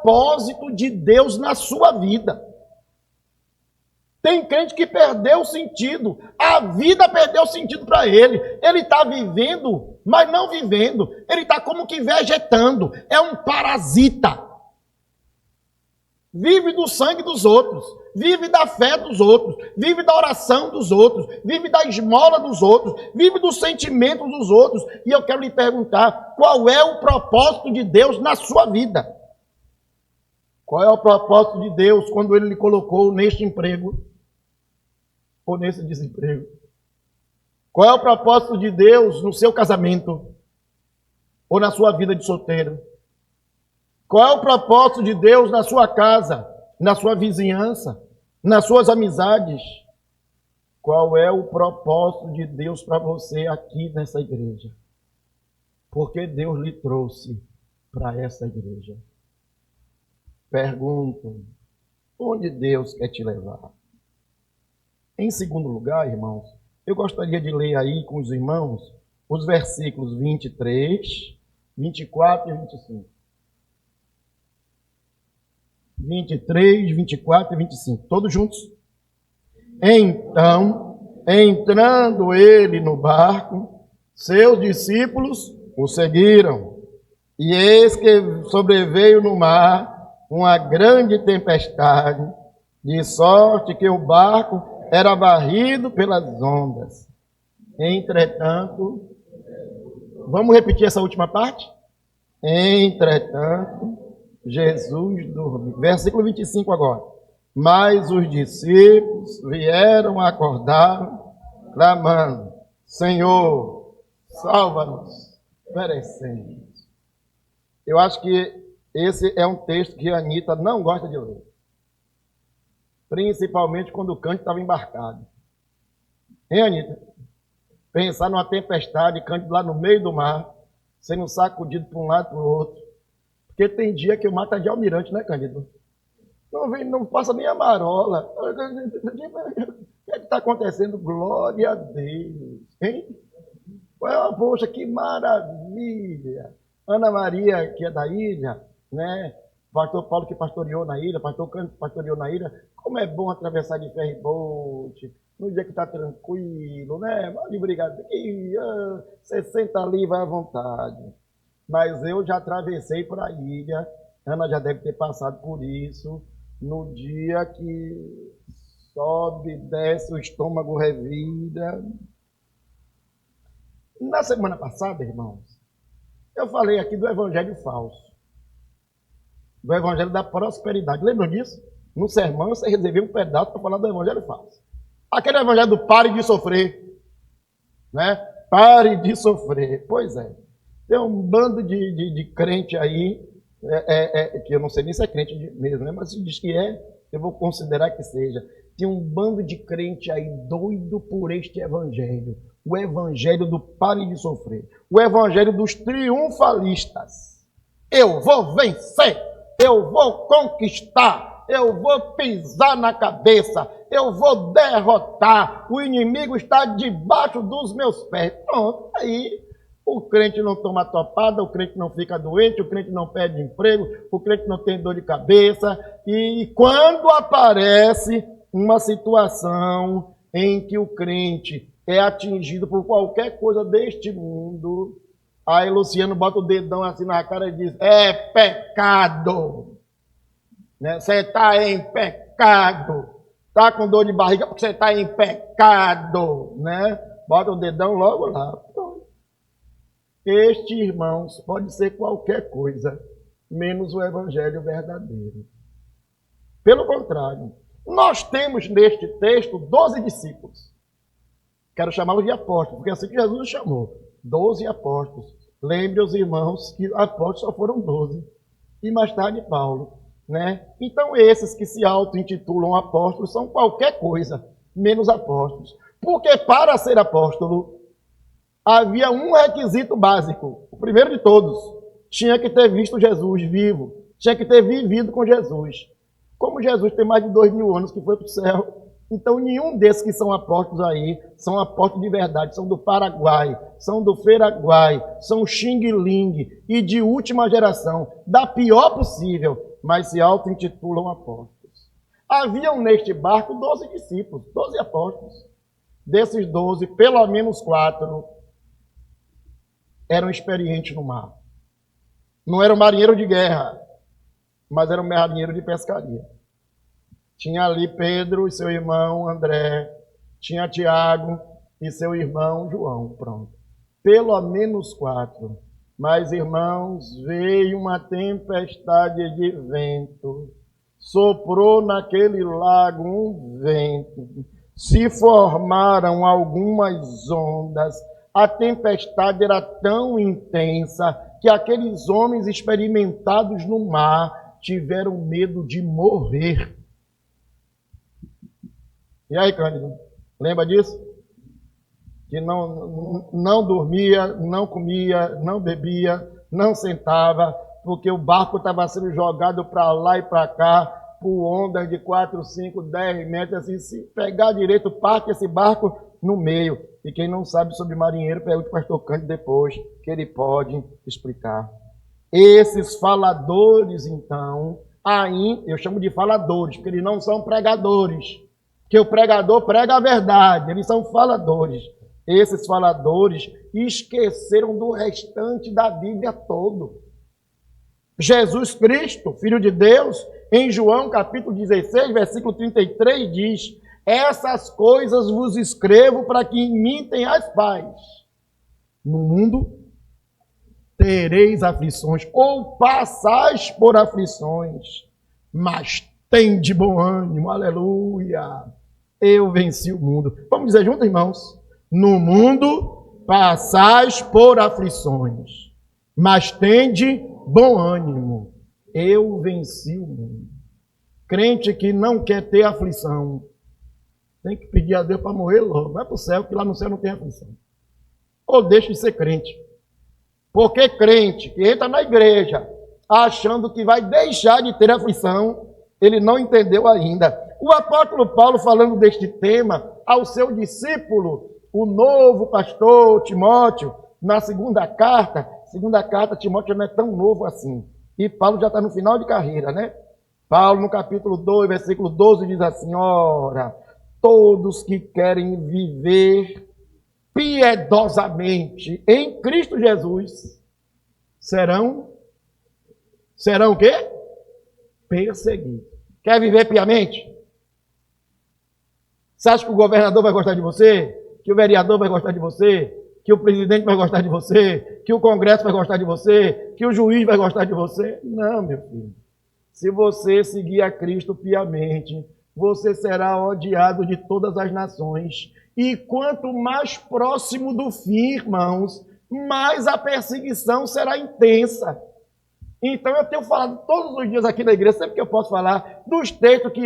propósito de Deus na sua vida. Tem crente que perdeu o sentido. A vida perdeu o sentido para ele. Ele está vivendo, mas não vivendo. Ele está como que vegetando. É um parasita. Vive do sangue dos outros. Vive da fé dos outros. Vive da oração dos outros. Vive da esmola dos outros. Vive dos sentimentos dos outros. E eu quero lhe perguntar, qual é o propósito de Deus na sua vida? Qual é o propósito de Deus quando Ele lhe colocou neste emprego ou nesse desemprego? Qual é o propósito de Deus no seu casamento ou na sua vida de solteiro? Qual é o propósito de Deus na sua casa, na sua vizinhança, nas suas amizades? Qual é o propósito de Deus para você aqui nessa igreja? Porque Deus lhe trouxe para essa igreja. Pergunto, onde Deus quer te levar? Em segundo lugar, irmãos, eu gostaria de ler aí com os irmãos os versículos 23, 24 e 25. 23, 24 e 25. Todos juntos? Então, entrando ele no barco, seus discípulos o seguiram. E eis que sobreveio no mar uma grande tempestade, de sorte que o barco era varrido pelas ondas. Entretanto, vamos repetir essa última parte? Entretanto, Jesus dormiu. Versículo 25 agora. Mas os discípulos vieram acordar, clamando: Senhor, salva-nos, perecemos. Eu acho que esse é um texto que a Anitta não gosta de ler. Principalmente quando o Cândido estava embarcado. Hein, Anitta? Pensar numa tempestade, Cândido lá no meio do mar, sendo sacudido para um lado e para o outro. Porque tem dia que o mar está de almirante, né, Cândido? Não passa nem a marola. O que é que está acontecendo? Glória a Deus. Hein? Poxa, que maravilha. Ana Maria, que é da ilha, né? Pastor Paulo que pastoreou na ilha, pastor Cândido que pastoreou na ilha. Como é bom atravessar de ferry-boat, no dia que está tranquilo, né? Pode brigar. Você senta ali e vai à vontade. Mas eu já atravessei para a ilha, Ana já deve ter passado por isso, no dia que sobe, desce, o estômago revira. Na semana passada, irmãos, eu falei aqui do evangelho falso, do evangelho da prosperidade. Lembram disso? No sermão, você reservei um pedaço para falar do evangelho falso. Aquele evangelho do pare de sofrer, né? Pare de sofrer. Pois é. Tem um bando de crente aí, que eu não sei nem se é crente mesmo, né? Mas se diz que é, eu vou considerar que seja. Tem um bando de crente aí doido por este evangelho. O evangelho do pare de sofrer. O evangelho dos triunfalistas. Eu vou vencer, eu vou conquistar, eu vou pisar na cabeça, eu vou derrotar, o inimigo está debaixo dos meus pés. Pronto, aí o crente não toma topada, o crente não fica doente, o crente não perde emprego, o crente não tem dor de cabeça. E quando aparece uma situação em que o crente é atingido por qualquer coisa deste mundo, aí Luciano bota o dedão assim na cara e diz: é pecado. Né? Você está em pecado. Está com dor de barriga porque você está em pecado. Né? Bota o dedão logo lá. Este, irmãos, pode ser qualquer coisa, menos o evangelho verdadeiro. Pelo contrário, nós temos neste texto 12 discípulos. Quero chamá-los de apóstolos, porque é assim que Jesus os chamou. 12 apóstolos. Lembre os irmãos que apóstolos só foram 12. E mais tarde Paulo. Né? Então esses que se auto-intitulam apóstolos são qualquer coisa, menos apóstolos. Porque para ser apóstolo, havia um requisito básico, o primeiro de todos: tinha que ter visto Jesus vivo, tinha que ter vivido com Jesus. Como Jesus tem mais de 2000 anos que foi para o céu, então nenhum desses que são apóstolos aí são apóstolos de verdade, são do Paraguai, são do Feraguai, são Xing Ling e de última geração, da pior possível. mas se auto-intitulam apóstolos. Haviam neste barco 12 discípulos, 12 apóstolos. Desses 12, pelo menos 4 eram experientes no mar. Não eram marinheiros de guerra, mas eram marinheiros de pescaria. Tinha ali Pedro e seu irmão André, tinha Tiago e seu irmão João, pronto. Pelo menos 4. Mas, irmãos, veio uma tempestade de vento, soprou naquele lago um vento, se formaram algumas ondas, a tempestade era tão intensa que aqueles homens experimentados no mar tiveram medo de morrer. E aí, Cândido, lembra disso? Que não dormia, não comia, não bebia, não sentava, porque o barco estava sendo jogado para lá e para cá, por ondas de 4, 5, 10 metros, assim, se pegar direito, parte esse barco no meio. E quem não sabe sobre marinheiro, pergunta o pastor Cândido depois, que ele pode explicar. Esses faladores, então, aí eu chamo de faladores, porque eles não são pregadores, porque o pregador prega a verdade, eles são faladores. Esses faladores esqueceram do restante da Bíblia todo. Jesus Cristo, Filho de Deus, em João capítulo 16, versículo 33, diz: essas coisas vos escrevo para que em mim tenhais paz. No mundo tereis aflições, ou passais por aflições, mas tende bom ânimo, aleluia. Eu venci o mundo. Vamos dizer juntos, irmãos? No mundo passais por aflições, mas tende bom ânimo. Eu venci o mundo. Crente que não quer ter aflição, tem que pedir a Deus para morrer logo. Vai para o céu, que lá no céu não tem aflição. Ou deixa de ser crente. Porque crente que entra na igreja achando que vai deixar de ter aflição, ele não entendeu ainda. O apóstolo Paulo, falando deste tema ao seu discípulo, o novo pastor Timóteo, na segunda carta, Timóteo não é tão novo assim. E Paulo já está no final de carreira, né? Paulo, no capítulo 2, versículo 12, diz assim: ora, todos que querem viver piedosamente em Cristo Jesus serão o quê? Perseguidos. Quer viver piamente? Você acha que o governador vai gostar de você? Que o vereador vai gostar de você? Que o presidente vai gostar de você? Que o Congresso vai gostar de você? Que o juiz vai gostar de você? Não, meu filho. Se você seguir a Cristo piamente, você será odiado de todas as nações. E quanto mais próximo do fim, irmãos, mais a perseguição será intensa. Então eu tenho falado todos os dias aqui na igreja, sempre que eu posso falar, dos textos que